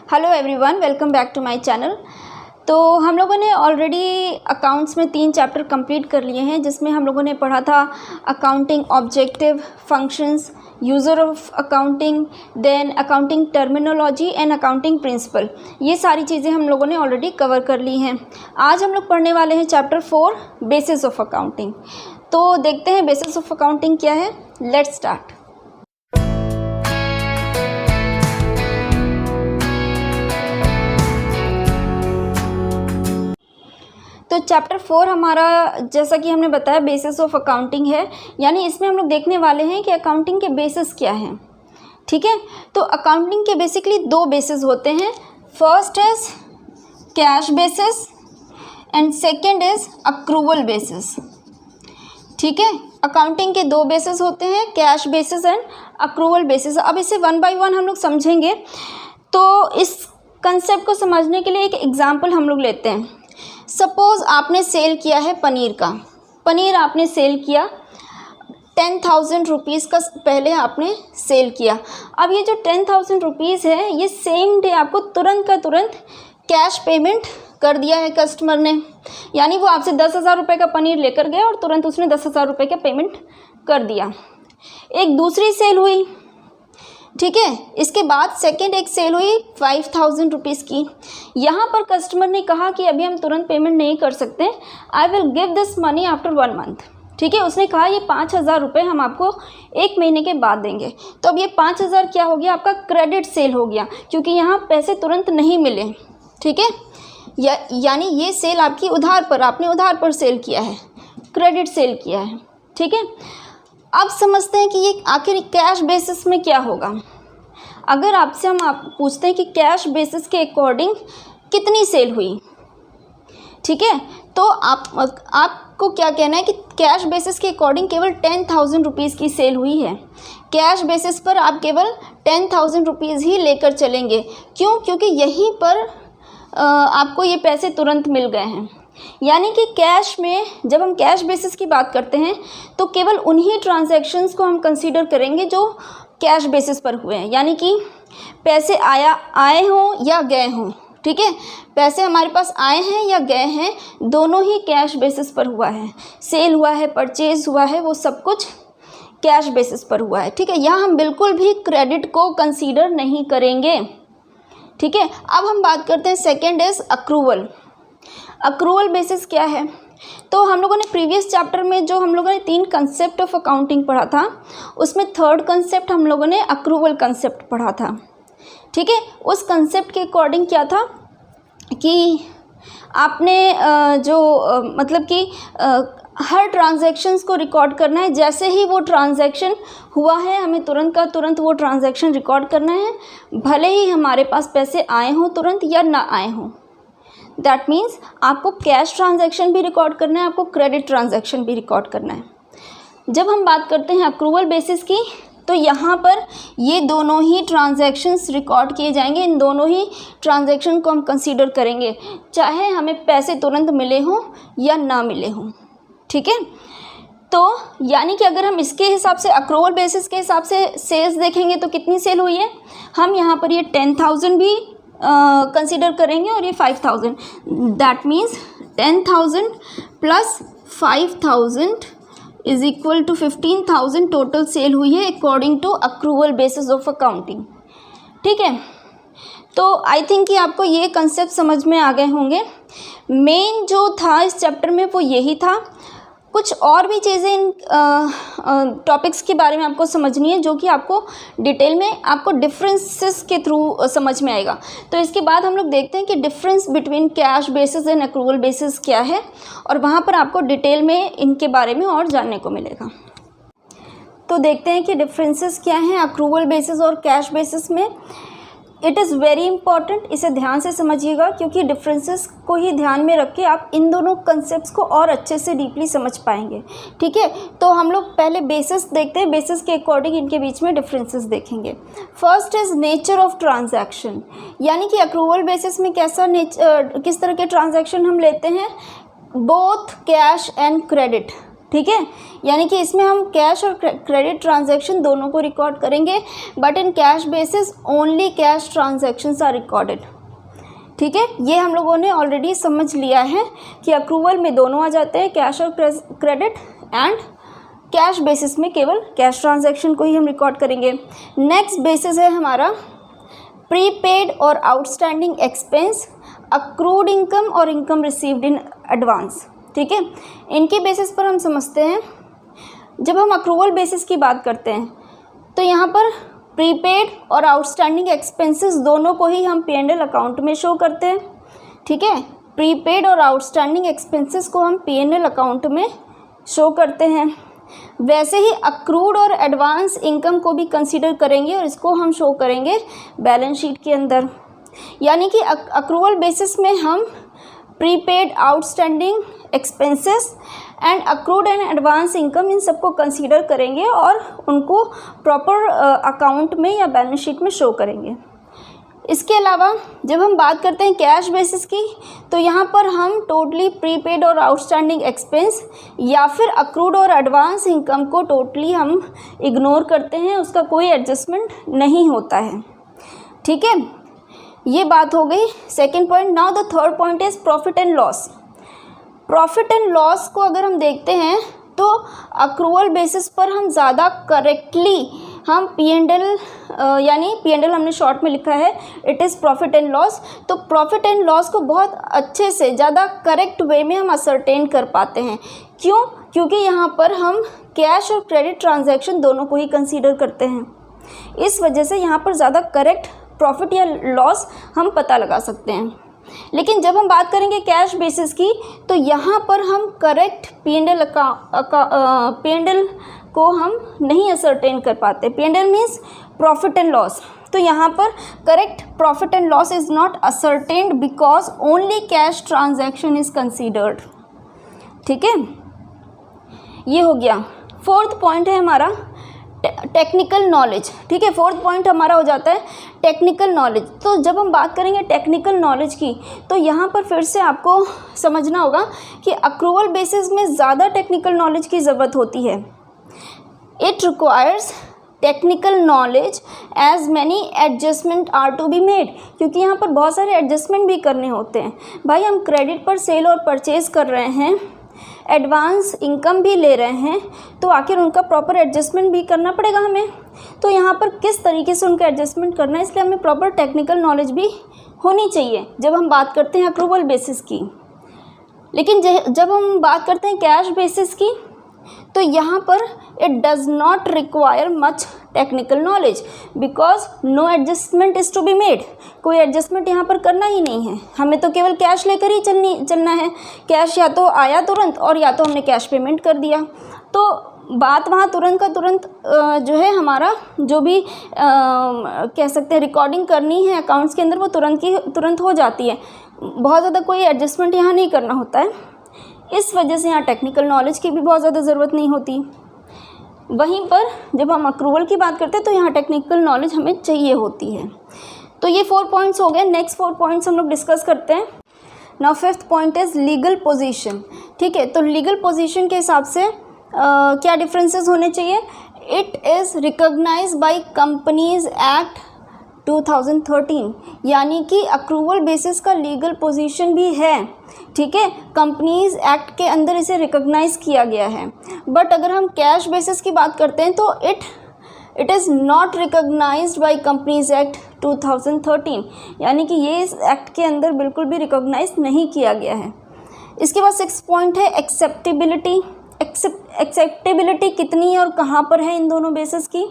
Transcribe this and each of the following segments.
Hello everyone, welcome back to my channel. तो हम लोगों ने ऑलरेडी अकाउंट्स में 3 चैप्टर कंप्लीट कर लिए हैं, जिसमें हम लोगों ने पढ़ा था accounting objective, functions, user of accounting, then accounting terminology and accounting principle. ये सारी चीज़ें हम लोगों ने ऑलरेडी कवर कर ली हैं। आज हम लोग पढ़ने वाले हैं चैप्टर 4 बेसिस ऑफ अकाउंटिंग। तो देखते हैं बेसिस ऑफ अकाउंटिंग क्या है। Let's start. तो चैप्टर 4 हमारा, जैसा कि हमने बताया, बेसिस ऑफ अकाउंटिंग है। यानी इसमें हम लोग देखने वाले हैं कि अकाउंटिंग के बेसिस क्या हैं। ठीक है, तो अकाउंटिंग के बेसिकली 2 बेसिस होते हैं। First is cash basis and second is accrual basis. ठीक है, अकाउंटिंग के 2 बेसिस होते हैं, cash basis and accrual basis. अब इसे 1 बाय 1 हम लोग समझेंगे। तो इस कंसेप्ट को समझने के लिए एक एग्जाम्पल हम लोग लेते हैं। सपोज़ आपने सेल किया है पनीर का। पनीर आपने सेल किया 10,000 रुपीज़ का, पहले आपने सेल किया। अब ये जो 10,000 रुपीज़ है, ये सेम डे आपको तुरंत का तुरंत कैश पेमेंट कर दिया है कस्टमर ने। यानी वो आपसे 10,000 रुपये का पनीर लेकर गया और तुरंत उसने 10,000 रुपये का पेमेंट कर दिया। एक दूसरी सेल हुई, ठीक है, इसके बाद सेकेंड एक सेल हुई 5,000 रुपीज़ की। यहाँ पर कस्टमर ने कहा कि अभी हम तुरंत पेमेंट नहीं कर सकते, I will give this money after 1 month. ठीक है, उसने कहा ये 5,000 रुपये हम आपको 1 महीने के बाद देंगे। तो अब ये 5,000 क्या हो गया, आपका क्रेडिट सेल हो गया, क्योंकि यहाँ पैसे तुरंत नहीं मिले। ठीक है, यानी ये सेल आपकी उधार पर, आपने उधार पर सेल किया है, क्रेडिट सेल किया है। ठीक है, अब समझते हैं कि ये आखिर कैश बेसिस में क्या होगा। अगर आपसे हम पूछते हैं कि कैश बेसिस के अकॉर्डिंग कितनी सेल हुई, ठीक है, तो आपको क्या कहना है कि कैश बेसिस के अकॉर्डिंग केवल 10,000 रुपीज़ की सेल हुई है। कैश बेसिस पर आप केवल 10,000 रुपीज़ ही लेकर चलेंगे। क्यों? क्योंकि यहीं पर आपको ये पैसे तुरंत मिल गए हैं। यानी कि कैश में, जब हम कैश बेसिस की बात करते हैं तो केवल उन्हीं ट्रांजैक्शंस को हम कंसीडर करेंगे जो कैश बेसिस पर हुए हैं। यानी कि पैसे आए हों या गए हों, ठीक है, पैसे हमारे पास आए हैं या गए हैं, दोनों ही कैश बेसिस पर हुआ है। सेल हुआ है, परचेज हुआ है, वो सब कुछ कैश बेसिस पर हुआ है। ठीक है, यहाँ हम बिल्कुल भी क्रेडिट को कंसीडर नहीं करेंगे। ठीक है, अब हम बात करते हैं second is accrual. Accrual basis क्या है? तो हम लोगों ने प्रीवियस चैप्टर में जो हम लोगों ने 3 कंसेप्ट ऑफ अकाउंटिंग पढ़ा था, उसमें थर्ड कंसेप्ट हम लोगों ने अक्रूवल कंसेप्ट पढ़ा था। ठीक है, उस कंसेप्ट के अकॉर्डिंग क्या था कि आपने मतलब कि हर ट्रांजैक्शंस को रिकॉर्ड करना है। जैसे ही वो ट्रांजैक्शन हुआ है, हमें तुरंत का तुरंत वो ट्रांजैक्शन रिकॉर्ड करना है, भले ही हमारे पास पैसे आए हों तुरंत या ना आए हों। दैट मीन्स आपको कैश ट्रांजैक्शन भी रिकॉर्ड करना है, आपको क्रेडिट ट्रांजैक्शन भी रिकॉर्ड करना है। जब हम बात करते हैं अक्रूवल बेसिस की, तो यहाँ पर ये दोनों ही ट्रांजैक्शंस रिकॉर्ड किए जाएंगे। इन दोनों ही ट्रांजैक्शन को हम कंसीडर करेंगे, चाहे हमें पैसे तुरंत मिले हों या ना मिले हों। ठीक है, तो यानी कि अगर हम इसके हिसाब से, अक्रूवल बेसिस के हिसाब से सेल्स देखेंगे तो कितनी सेल हुई है, हम यहाँ पर ये 10,000 भी कंसीडर करेंगे और ये 5,000। That means 10,000 plus 5,000 is equal to 15,000 total sale हुई है according to accrual basis of accounting. ठीक है, तो आई थिंक कि आपको ये कंसेप्ट समझ में आ गए होंगे। मेन जो था इस चैप्टर में वो यही था। कुछ और भी चीज़ें इन टॉपिक्स के बारे में आपको समझनी है, जो कि आपको डिटेल में आपको डिफरेंसेस के थ्रू समझ में आएगा। तो इसके बाद हम लोग देखते हैं कि difference between cash basis and accrual basis क्या है, और वहाँ पर आपको डिटेल में इनके बारे में और जानने को मिलेगा। तो देखते हैं कि डिफरेंसेस क्या हैं अक्रूवल बेसिस और कैश बेसिस में। इट इज़ वेरी इंपॉर्टेंट, इसे ध्यान से समझिएगा, क्योंकि डिफरेंसेस को ही ध्यान में रख के आप इन दोनों कंसेप्ट्स को और अच्छे से डीपली समझ पाएंगे। ठीक है, तो हम लोग पहले बेसिस देखते हैं, बेसिस के अकॉर्डिंग इनके बीच में डिफरेंसेस देखेंगे। First is nature of transaction. यानी कि अक्रूवल बेसिस में किस तरह के ट्रांजैक्शन हम लेते हैं, बोथ कैश एंड क्रेडिट। ठीक है। यानी कि इसमें हम कैश और क्रेडिट ट्रांजैक्शन दोनों को रिकॉर्ड करेंगे, but in cash basis only cash transactions are recorded. ठीक है, ये हम लोगों ने ऑलरेडी समझ लिया है कि अक्रूवल में दोनों आ जाते हैं, कैश और क्रेडिट, एंड कैश बेसिस में केवल कैश ट्रांजैक्शन को ही हम रिकॉर्ड करेंगे। नेक्स्ट बेसिस है हमारा प्रीपेड और आउटस्टैंडिंग एक्सपेंस, अक्रूड इनकम और इनकम रिसीव्ड इन एडवांस। ठीक है, इनकी बेसिस पर हम समझते हैं। जब हम अक्रूवल बेसिस की बात करते हैं तो यहाँ पर प्रीपेड और आउटस्टैंडिंग एक्सपेंसेस दोनों को ही हम P&L अकाउंट में शो करते हैं। ठीक है, प्रीपेड और आउटस्टैंडिंग एक्सपेंसेस को हम P&L अकाउंट में शो करते हैं। वैसे ही अक्रूड और एडवांस इनकम को भी कंसीडर करेंगे और इसको हम शो करेंगे बैलेंस शीट के अंदर। यानी कि अक्रूवल बेसिस में हम prepaid, outstanding expenses and accrued and advance income in सबको कंसीडर करेंगे और उनको प्रॉपर अकाउंट में या बैलेंस शीट में शो करेंगे। इसके अलावा जब हम बात करते हैं कैश बेसिस की, तो यहाँ पर हम टोटली प्रीपेड और आउटस्टैंडिंग एक्सपेंस या फिर अक्रूड और एडवांस इनकम को टोटली हम इग्नोर करते हैं, उसका कोई एडजस्टमेंट नहीं होता है। ठीक है, ये बात हो गई second point. Now the third point is profit and loss. Profit and loss को अगर हम देखते हैं तो अक्रूवल बेसिस पर हम ज़्यादा करेक्टली हम P&L यानी P&L हमने शॉर्ट में लिखा है, it is profit and loss. तो प्रॉफिट एंड लॉस को बहुत अच्छे से ज़्यादा करेक्ट वे में हम असरटेन कर पाते हैं। क्यों? क्योंकि यहाँ पर हम कैश और क्रेडिट ट्रांजैक्शन दोनों को ही कंसीडर करते हैं। इस वजह से यहाँ पर ज़्यादा करेक्ट प्रॉफिट या लॉस हम पता लगा सकते हैं। लेकिन जब हम बात करेंगे कैश बेसिस की, तो यहाँ पर हम करेक्ट P&L को हम नहीं असरटेन कर पाते। P&L means profit and loss. तो यहाँ पर correct profit and loss is not ascertained because only cash transaction is considered. ठीक है, ये हो गया। फोर्थ पॉइंट है हमारा टेक्निकल नॉलेज। ठीक है, फोर्थ पॉइंट हमारा हो जाता है टेक्निकल नॉलेज। तो जब हम बात करेंगे टेक्निकल नॉलेज की, तो यहाँ पर फिर से आपको समझना होगा कि अक्रूवल बेसिस में ज़्यादा टेक्निकल नॉलेज की ज़रूरत होती है। It requires technical knowledge as many adjustment are to be made, क्योंकि यहाँ पर बहुत सारे एडजस्टमेंट भी करने होते हैं। भाई हम क्रेडिट पर सेल और परचेज़ कर रहे हैं, एडवांस इनकम भी ले रहे हैं, तो आखिर उनका प्रॉपर एडजस्टमेंट भी करना पड़ेगा हमें। तो यहाँ पर किस तरीके से उनका एडजस्टमेंट करना है, इसलिए हमें प्रॉपर टेक्निकल नॉलेज भी होनी चाहिए जब हम बात करते हैं अक्रूवल बेसिस की। लेकिन जब हम बात करते हैं कैश बेसिस की, तो यहाँ पर it does not require much technical knowledge because no adjustment is to be made. कोई एडजस्टमेंट यहाँ पर करना ही नहीं है, हमें तो केवल कैश लेकर ही चलना है। कैश या तो आया तुरंत और या तो हमने कैश पेमेंट कर दिया, तो बात वहाँ तुरंत का तुरंत जो है हमारा जो भी कह सकते हैं रिकॉर्डिंग करनी है अकाउंट्स के अंदर, वो तुरंत की तुरंत हो जाती है। बहुत ज़्यादा कोई एडजस्टमेंट यहाँ नहीं करना होता है। इस वजह से यहाँ टेक्निकल नॉलेज की भी बहुत ज़्यादा ज़रूरत नहीं होती। वहीं पर जब हम अक्रूवल की बात करते हैं तो यहाँ टेक्निकल नॉलेज हमें चाहिए होती है। तो ये 4 पॉइंट्स हो गए। नेक्स्ट 4 पॉइंट्स हम लोग डिस्कस करते हैं। Now fifth point is legal position. ठीक है, तो लीगल पोजीशन के हिसाब से क्या डिफरेंसेस होने चाहिए। It is recognized by companies act 2013, यानी कि अक्रूवल बेसिस का लीगल पोजीशन भी है। ठीक है, कंपनीज एक्ट के अंदर इसे रिकॉग्नाइज किया गया है। बट अगर हम कैश बेसिस की बात करते हैं तो it is not recognized by companies act 2013, यानी कि ये इस एक्ट के अंदर बिल्कुल भी रिकॉग्नाइज नहीं किया गया है। इसके बाद 6 पॉइंट है एक्सेप्टेबिलिटी। एक्सेप्टेबिलिटी कितनी है और कहाँ पर है इन दोनों बेसिस की।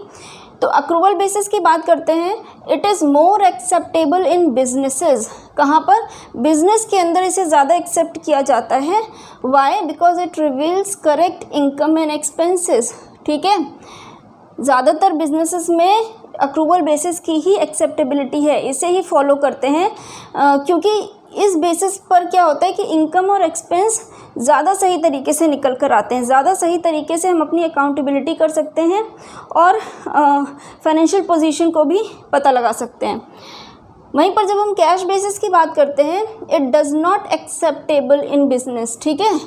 तो अक्रूवल बेसिस की बात करते हैं, it is more acceptable in businesses. कहाँ पर? बिजनेस के अंदर इसे ज़्यादा एक्सेप्ट किया जाता है। Why? Because it reveals correct income and expenses. ठीक है, ज़्यादातर बिजनेसेस में अक्रूवल बेसिस की ही एक्सेप्टेबिलिटी है, इसे ही फॉलो करते हैं क्योंकि इस बेसिस पर क्या होता है कि इनकम और एक्सपेंस ज़्यादा सही तरीके से निकल कर आते हैं, ज़्यादा सही तरीके से हम अपनी अकाउंटेबिलिटी कर सकते हैं और फाइनेंशियल पोजीशन को भी पता लगा सकते हैं। वहीं पर जब हम कैश बेसिस की बात करते हैं, it does not acceptable in business. ठीक है,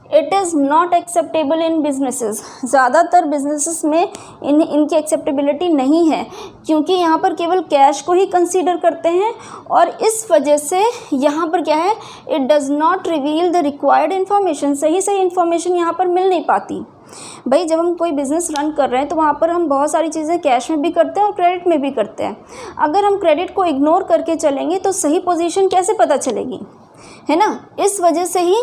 it is not acceptable in businesses. ज़्यादातर बिजनेसेस में इनकी एक्सेप्टेबिलिटी नहीं है, क्योंकि यहाँ पर केवल कैश को ही कंसीडर करते हैं, और इस वजह से यहाँ पर क्या है, it does not reveal the required information. सही इन्फॉर्मेशन यहाँ पर मिल नहीं पाती। भाई जब हम कोई बिज़नेस रन कर रहे हैं तो वहाँ पर हम बहुत सारी चीज़ें कैश में भी करते हैं और क्रेडिट में भी करते हैं। अगर हम क्रेडिट को इग्नोर करके चलेंगे तो सही पोजीशन कैसे पता चलेगी, है ना। इस वजह से ही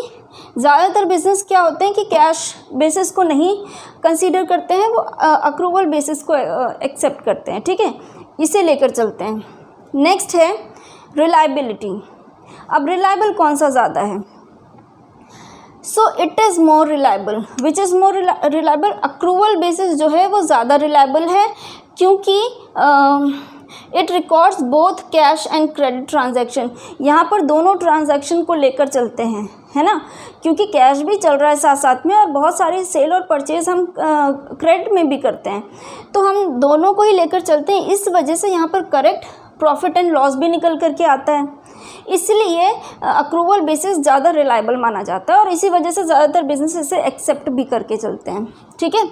ज़्यादातर बिजनेस क्या होते हैं कि कैश बेसिस को नहीं कंसीडर करते हैं, वो अक्रूवल बेसिस को एक्सेप्ट करते हैं। ठीक है, इसे लेकर चलते हैं। नेक्स्ट है रिलायबिलिटी। अब रिलायबल कौन सा ज़्यादा है? So it is more reliable. Which is more reliable? Accrual basis जो है वो ज़्यादा रिलायबल है, क्योंकि it records both cash and credit transaction. यहाँ पर दोनों ट्रांजैक्शन को लेकर चलते हैं, है ना, क्योंकि कैश भी चल रहा है साथ साथ में, और बहुत सारी सेल और परचेज हम क्रेडिट में भी करते हैं, तो हम दोनों को ही लेकर चलते हैं। इस वजह से यहाँ पर करेक्ट प्रॉफिट एंड लॉस भी निकल करके आता है। इसलिए अक्रूवल बेसिस ज़्यादा रिलायबल माना जाता है, और इसी वजह से ज़्यादातर बिजनेस इसे एक्सेप्ट भी करके चलते हैं। ठीक है,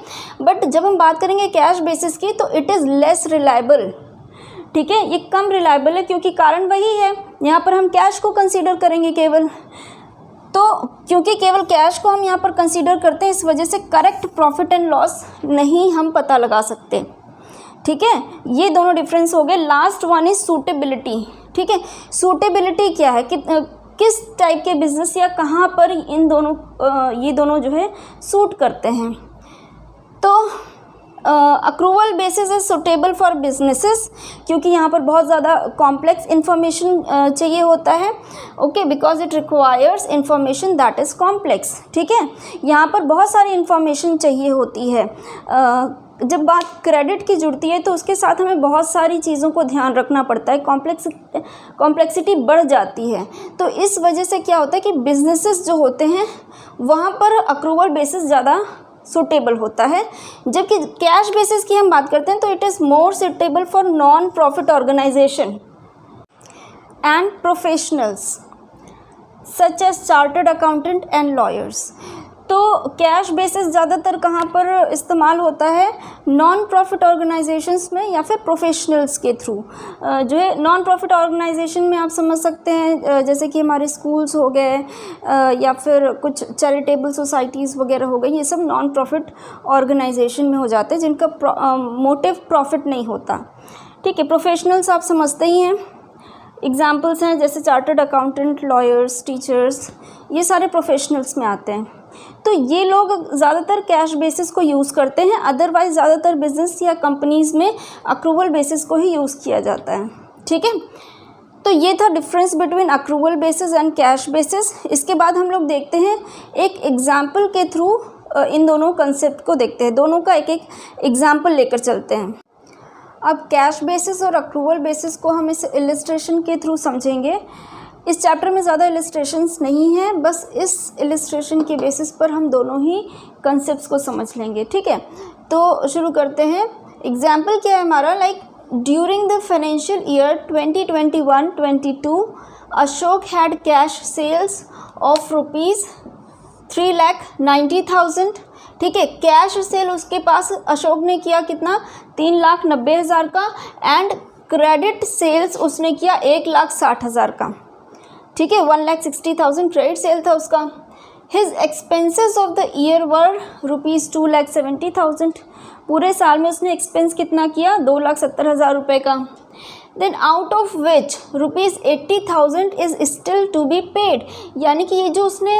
बट जब हम बात करेंगे कैश बेसिस की तो इट इज़ लेस रिलायबल। ठीक है, ये कम रिलायबल है, क्योंकि कारण वही है, यहाँ पर हम कैश को कंसीडर करेंगे केवल, तो क्योंकि केवल कैश को हम यहाँ पर कंसीडर करते हैं, इस वजह से करेक्ट प्रॉफिट एंड लॉस नहीं हम पता लगा सकते। ठीक है, ये दोनों डिफरेंस हो गए। Last one is suitability. ठीक है, सूटेबिलिटी क्या है कि किस टाइप के बिजनेस या कहाँ पर ये दोनों जो है सूट करते हैं। तो accrual basis is suitable for businesses, क्योंकि यहाँ पर बहुत ज़्यादा कॉम्प्लेक्स इन्फॉर्मेशन चाहिए होता है। Okay, because it requires information that is complex. ठीक है, यहाँ पर बहुत सारी इन्फॉर्मेशन चाहिए होती है। जब बात क्रेडिट की जुड़ती है तो उसके साथ हमें बहुत सारी चीज़ों को ध्यान रखना पड़ता है, कॉम्प्लेक्सिटी बढ़ जाती है। तो इस वजह से क्या होता है कि बिजनेसेस जो होते हैं वहाँ पर अक्रूवल बेसिस ज़्यादा सूटेबल होता है, जबकि कैश बेसिस की हम बात करते हैं तो it is more suitable for non profit organization and professionals such as chartered accountant and lawyers. तो कैश बेसिस ज़्यादातर कहाँ पर इस्तेमाल होता है? नॉन प्रॉफिट ऑर्गेनाइजेशंस में या फिर प्रोफेशनल्स के थ्रू। जो है नॉन प्रॉफिट ऑर्गेनाइजेशन में आप समझ सकते हैं जैसे कि हमारे स्कूल्स हो गए या फिर कुछ चैरिटेबल सोसाइटीज़ वगैरह हो गई, ये सब नॉन प्रॉफिट ऑर्गेनाइजेशन में हो जाते हैं जिनका मोटिव प्रॉफिट नहीं होता। ठीक है, प्रोफेशनल्स आप समझते ही हैं, एग्जाम्पल्स हैं जैसे चार्टर्ड अकाउंटेंट, लॉयर्स, टीचर्स, ये सारे प्रोफेशनल्स में आते हैं। तो ये लोग ज़्यादातर कैश बेसिस को यूज़ करते हैं, अदरवाइज़ ज़्यादातर बिजनेस या कंपनीज़ में अक्रूवल बेसिस को ही यूज़ किया जाता है। ठीक है, तो ये था difference between accrual basis and cash basis. इसके बाद हम लोग देखते हैं एक एग्जाम्पल के थ्रू इन दोनों कंसेप्ट को देखते हैं, दोनों का एक एक एग्जाम्पल लेकर चलते हैं। अब कैश बेसिस और अक्रूवल बेसिस को हम इस इलिस्ट्रेशन के थ्रू समझेंगे। इस चैप्टर में ज़्यादा इलिस्ट्रेशंस नहीं हैं, बस इस इलिस्ट्रेशन के बेसिस पर हम दोनों ही कंसेप्ट्स को समझ लेंगे। ठीक है, तो शुरू करते हैं। एग्जाम्पल क्या है हमारा? Like during the financial year 2021-22 Ashok had cash sales of ₹3,90,000। ठीक है, कैश सेल उसके पास अशोक ने किया कितना? 3,90,000 का, एंड क्रेडिट सेल्स उसने किया 1,60,000 का। ठीक है, 1,60,000 क्रेडिट सेल था उसका। His expenses of the year वर ₹2,70,000। पूरे साल में उसने एक्सपेंस कितना किया? 2,70,000 रुपये का। Then out of which ₹80,000 is still to be paid, यानी कि ये जो उसने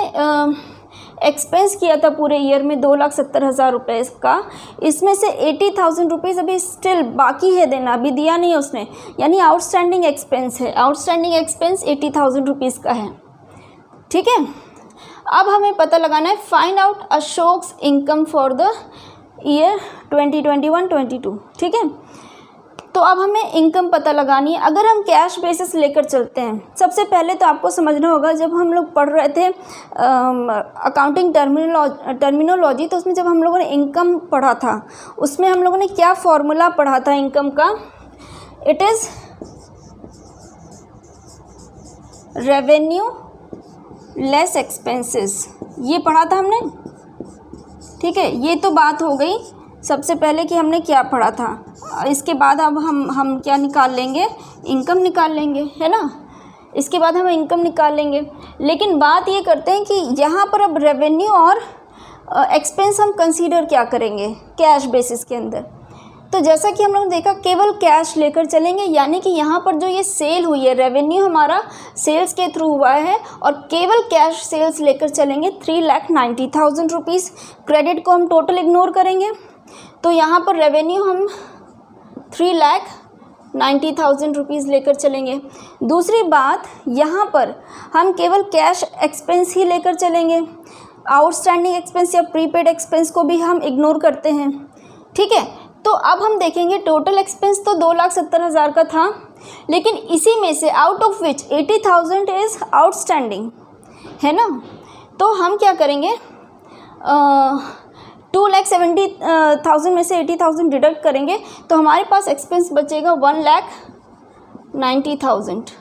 एक्सपेंस किया था पूरे ईयर में 2,70,000 रुपये का, इसमें से 80,000 रुपीज़ अभी स्टिल बाकी है देना, अभी दिया नहीं है उसने, यानी आउटस्टैंडिंग एक्सपेंस है। आउटस्टैंडिंग एक्सपेंस 80,000 रुपीज़ का है। ठीक है, अब हमें पता लगाना है find out Ashok's income for the year 2021-22। ठीक है, तो अब हमें इनकम पता लगानी है। अगर हम कैश बेसिस लेकर चलते हैं, सबसे पहले तो आपको समझना होगा, जब हम लोग पढ़ रहे थे अकाउंटिंग टर्मिनोलॉजी, तो उसमें जब हम लोगों ने इनकम पढ़ा था उसमें हम लोगों ने क्या फॉर्मूला पढ़ा था इनकम का? It is revenue less expenses, ये पढ़ा था हमने, ठीक है। ये तो बात हो गई सबसे पहले कि हमने क्या पढ़ा था। इसके बाद अब हम क्या निकाल लेंगे, इनकम निकाल लेंगे, है ना। इसके बाद हम इनकम निकाल लेंगे। लेकिन बात ये करते हैं कि यहाँ पर अब रेवेन्यू और एक्सपेंस हम कंसीडर क्या करेंगे कैश बेसिस के अंदर। तो जैसा कि हम लोग देखा केवल कैश लेकर चलेंगे, यानी कि यहाँ पर जो ये सेल हुई है, रेवेन्यू हमारा सेल्स के थ्रू हुआ है और केवल कैश सेल्स लेकर चलेंगे 3,90,000 रुपीज़। क्रेडिट को हम टोटल इग्नोर करेंगे, तो यहाँ पर रेवेन्यू हम 3,90,000 रुपीज़ लेकर चलेंगे। दूसरी बात, यहाँ पर हम केवल कैश एक्सपेंस ही लेकर चलेंगे, आउटस्टैंडिंग एक्सपेंस या प्रीपेड एक्सपेंस को भी हम इग्नोर करते हैं, ठीक है। तो अब हम देखेंगे टोटल एक्सपेंस तो 2,70,000 का था, लेकिन इसी में से out of which 80,000 is outstanding, है ना। तो हम क्या करेंगे, 2,70,000 में से 80,000 डिडक्ट करेंगे, तो हमारे पास एक्सपेंस बचेगा 1,90,000,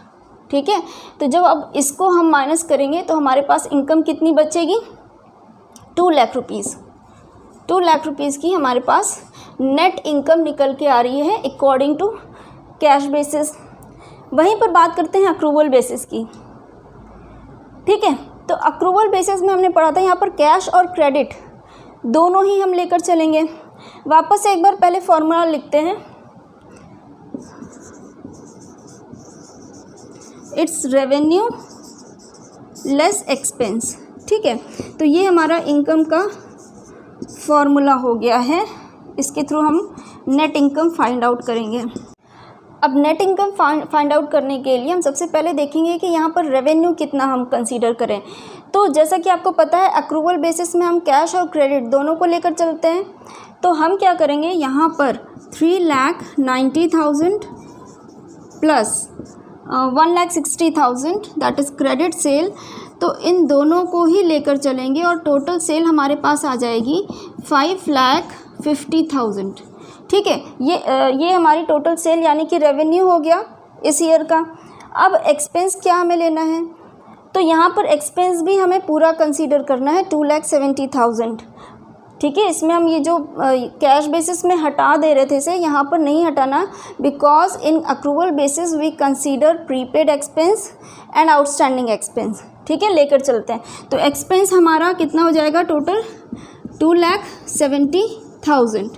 ठीक है। तो जब अब इसको हम माइनस करेंगे तो हमारे पास इनकम कितनी बचेगी, 2 लाख रुपीज़। 2 लाख रुपीज़ की हमारे पास नेट इनकम निकल के आ रही है अकॉर्डिंग टू कैश बेसिस। वहीं पर बात करते हैं अक्रूवल बेसिस की, ठीक है। तो अक्रूवल बेसिस में हमने पढ़ा था यहाँ पर कैश और क्रेडिट दोनों ही हम लेकर चलेंगे। वापस से एक बार पहले फॉर्मूला लिखते हैं, इट्स रेवेन्यू लेस एक्सपेंस, ठीक है। तो ये हमारा इनकम का फॉर्मूला हो गया है, इसके थ्रू हम नेट इनकम फाइंड आउट करेंगे। अब नेट इनकम फाइंड आउट करने के लिए हम सबसे पहले देखेंगे कि यहाँ पर रेवेन्यू कितना हम कंसीडर करें। तो जैसा कि आपको पता है अक्रूवल बेसिस में हम कैश और क्रेडिट दोनों को लेकर चलते हैं। तो हम क्या करेंगे, यहाँ पर 3,90,000 plus 1,60,000 that is credit sale, तो इन दोनों को ही लेकर चलेंगे और टोटल सेल हमारे पास आ जाएगी 5,50,000, ठीक है। ये हमारी टोटल सेल यानी कि रेवेन्यू हो गया इस ईयर का। अब एक्सपेंस क्या हमें लेना है, तो यहाँ पर एक्सपेंस भी हमें पूरा कंसीडर करना है 2,70,000, ठीक है। इसमें हम ये जो कैश बेसिस में हटा दे रहे थे इसे यहाँ पर नहीं हटाना, because in accrual basis we consider prepaid expense and outstanding expense, ठीक है। लेकर चलते हैं, तो एक्सपेंस हमारा कितना हो जाएगा टोटल 2,70,000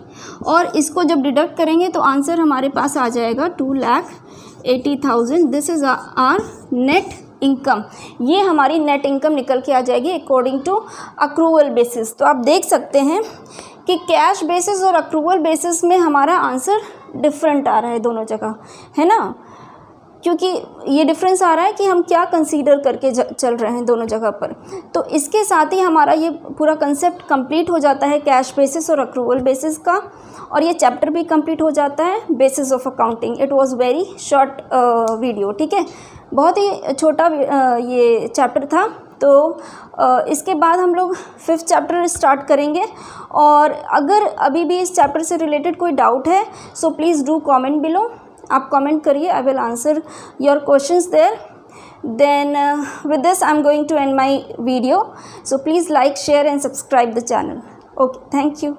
और इसको जब डिडक्ट करेंगे तो आंसर हमारे पास आ जाएगा 2,80,000। This is our net income. ये हमारी नेट इनकम निकल के आ जाएगी अकॉर्डिंग टू अक्रूवल बेसिस। तो आप देख सकते हैं कि कैश बेसिस और अक्रूवल बेसिस में हमारा आंसर डिफरेंट आ रहा है दोनों जगह, है ना, क्योंकि ये डिफरेंस आ रहा है कि हम क्या कंसीडर करके चल रहे हैं दोनों जगह पर। तो इसके साथ ही हमारा ये पूरा कंसेप्ट कंप्लीट हो जाता है कैश बेसिस और अक्रूवल बेसिस का, और ये चैप्टर भी कंप्लीट हो जाता है basis of accounting. It was very short video, ठीक है, बहुत ही छोटा ये चैप्टर था। तो इसके बाद हम लोग 5th चैप्टर स्टार्ट करेंगे, और अगर अभी भी इस चैप्टर से रिलेटेड कोई डाउट है so please do comment below. आप कमेंट करिए, I will answer your questions there. Then with this I'm going to end my video, so please like, share and subscribe the channel. Okay, thank you.